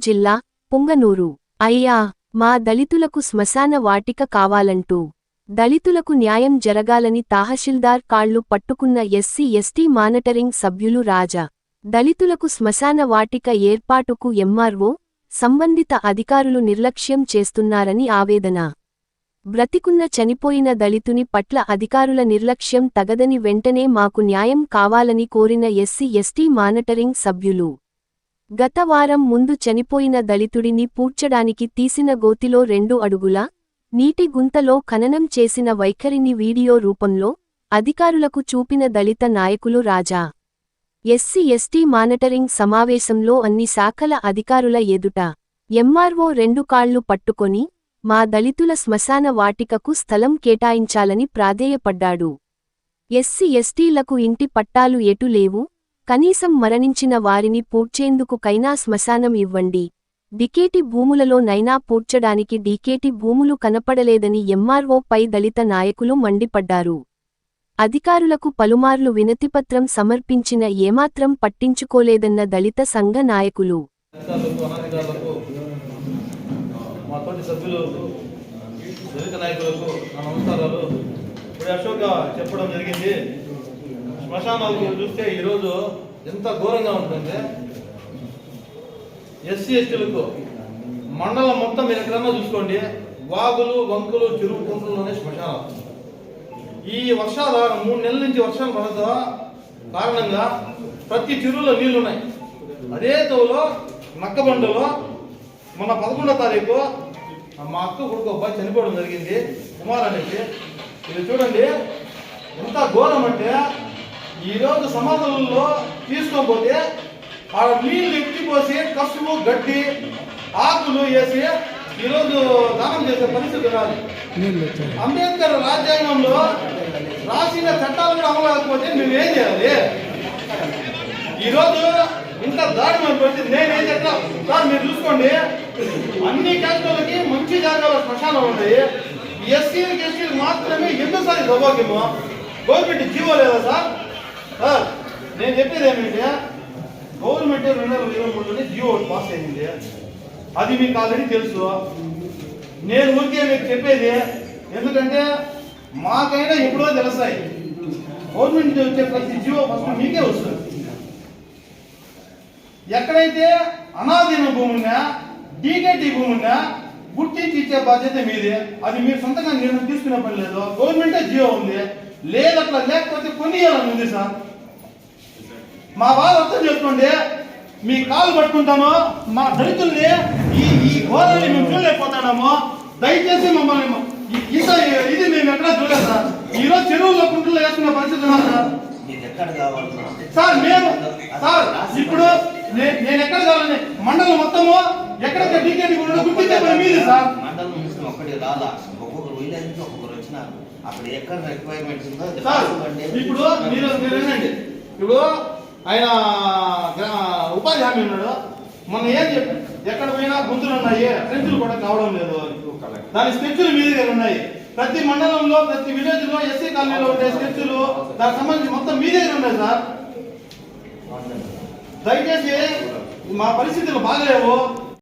జిల్లా పుంగనూరు. అయ్యా, మా దళితులకు శ్మశాన వాటిక కావాలంటూ దళితులకు న్యాయం జరగాలని తహశీల్దార్ కాళ్లు పట్టుకున్న ఎస్సీ ఎస్టీ మానిటరింగ్ సభ్యులు రాజా. దళితులకు శ్మశాన వాటిక ఏర్పాటుకు ఎంఆర్ఓ, సంబంధిత అధికారులు నిర్లక్ష్యం చేస్తున్నారని ఆవేదన. బ్రతికున్న చనిపోయిన దళితుని పట్ల అధికారుల నిర్లక్ష్యం తగదని వెంటనే మాకు న్యాయం కావాలని కోరిన ఎస్సీ ఎస్టీ మానిటరింగ్ సభ్యులు. గత వారం ముందు చనిపోయిన దళితుడిని పూడ్చడానికి తీసిన గోతిలో 2 అడుగుల నీటి గుంతలో ఖననం చేసిన వైఖరిని వీడియో రూపంలో అధికారులకు చూపిన దళిత నాయకులు రాజా. ఎస్సీ ఎస్టీ మానిటరింగ్ సమావేశంలో అన్ని శాఖల అధికారుల ఎదుట ఎంఆర్ఓ 2 కాళ్లు పట్టుకొని మా దళితుల శ్మశాన వాటికకు స్థలం కేటాయించాలని ప్రాధేయపడ్డాడు. ఎస్సీ ఎస్టీలకు ఇంటి పట్టాలు ఎటు లేవు, కనీసం మరణించిన వారిని పూడ్చేందుకు కైనా శ్మశానం ఇవ్వండి, డికేటి భూములలో నైనా పూడ్చడానికి డీకేటి భూములు కనపడలేదని ఎంఆర్ఓపై దళిత నాయకులు మండిపడ్డారు. అధికారులకు పలుమార్లు వినతిపత్రం సమర్పించిన ఏమాత్రం పట్టించుకోలేదన్న దళిత సంఘ నాయకులు. చెప్పడం జరిగింది. శ్మశానాలు చూస్తే ఈరోజు ఎంత ఘోరంగా ఉంటుంది. ఎస్సీ ఎస్టీలకు మండలం మొత్తం మీరు ఎక్కడన్నా చూసుకోండి, వాగులు వంకులు చెరువు కుంటల్లోనే శ్మశానాలు. ఈ వర్షాలు 3 నెలల నుంచి వర్షాలు పడత కారణంగా ప్రతి చెరువులో నీళ్లు ఉన్నాయి. అదే తోలో నక్కబండలో మొన్న 11వ తారీఖు మా అక్క కొడుకు అబ్బాయి చనిపోవడం జరిగింది, కుమార్ అనేసి. ఇది చూడండి ఎంత ఘోరం అంటే, ఈరోజు సమాధులలో తీసుకోకపోతే ఆ నీళ్లు ఎత్తిపోసి కసువు గడ్డి ఆకులు వేసి ఈరోజు దానం చేసే పరిస్థితి రాదు. అంబేద్కర్ రాజ్యాంగంలో రాసిన చట్టాలు కూడా అమలు కాకపోతే మేమేం చేయాలి? ఈరోజు ఇంత దారుణమైన పరిస్థితి. నేనేం చెప్తా సార్, మీరు చూసుకోండి, అన్ని క్యాస్టులకి మంచి జాగాలో శ్మశానాలు ఉన్నాయి. ఎస్సీలకి ఎస్టీలకు మాత్రమే ఎందుకు సార్ ఈ దౌర్భాగ్యము? గవర్నమెంట్ జీవో లేదా సార్? నేను చెప్పేది ఏమిటంటే, గవర్నమెంట్ 2023లోనే జీవో పాస్ అయింది. అది మీకు ఆల్రెడీ తెలుసు. నేను ఊరికే మీకు చెప్పేది ఎందుకంటే మాకైనా ఎప్పుడో తెలుస్తాయి. గవర్నమెంట్ వచ్చే ప్రతి జీవో ఫస్ట్ మీకే వస్తుంది. ఎక్కడైతే అనాధీన భూమి ఉన్నా, డీకేటీ భూమి ఉన్నా గుర్తించి ఇచ్చే బాధ్యత మీదే. అది మీరు సొంతంగా నిర్ణయం తీసుకునే పని లేదు, గవర్నమెంటే జీవో ఉంది. లేదట్లా లేకపోతే కొనియాలని ఉంది సార్. మా బాధ అర్థం చేసుకోండి. మీ కాలు పట్టుకుంటాము, మా దళితుల్ని ఈ ఘోరాన్ని మేము చూడలేకపోతున్నాము. దయచేసి మమ్మల్ని ఇది మేము ఎక్కడా చూడలేదు సార్. ఈరోజు చెరువుల్లో కుంటల్లో వేసుకున్న పరిస్థితి ఉన్నా సార్. సార్ మేము సార్ ఇప్పుడు నేను ఎక్కడ కావాలని మండలం మొత్తము ఎక్కడెక్కడ డీకేటీ గుర్తించే పని మీది సార్. ఇప్పుడు మీరు వినండి. ఇప్పుడు ఆయన ఉపాధి హామీ ఉన్నాడు. మొన్న ఏం చెప్పారు, ఎక్కడ పోయినా గుంతులు ఉన్నాయి, స్ట్రెంచులు కూడా కావడం లేదు. దాని స్కెచ్లు మీ దగ్గర ఉన్నాయి. ప్రతి మండలంలో ప్రతి విలేజ్ లో ఎస్సీ కాలనీలో ఉండే స్కెచ్లు దానికి సంబంధించి మొత్తం మీ దగ్గర ఉన్నాయి సార్. దయచేసి మా పరిస్థితులు బాగలేవు.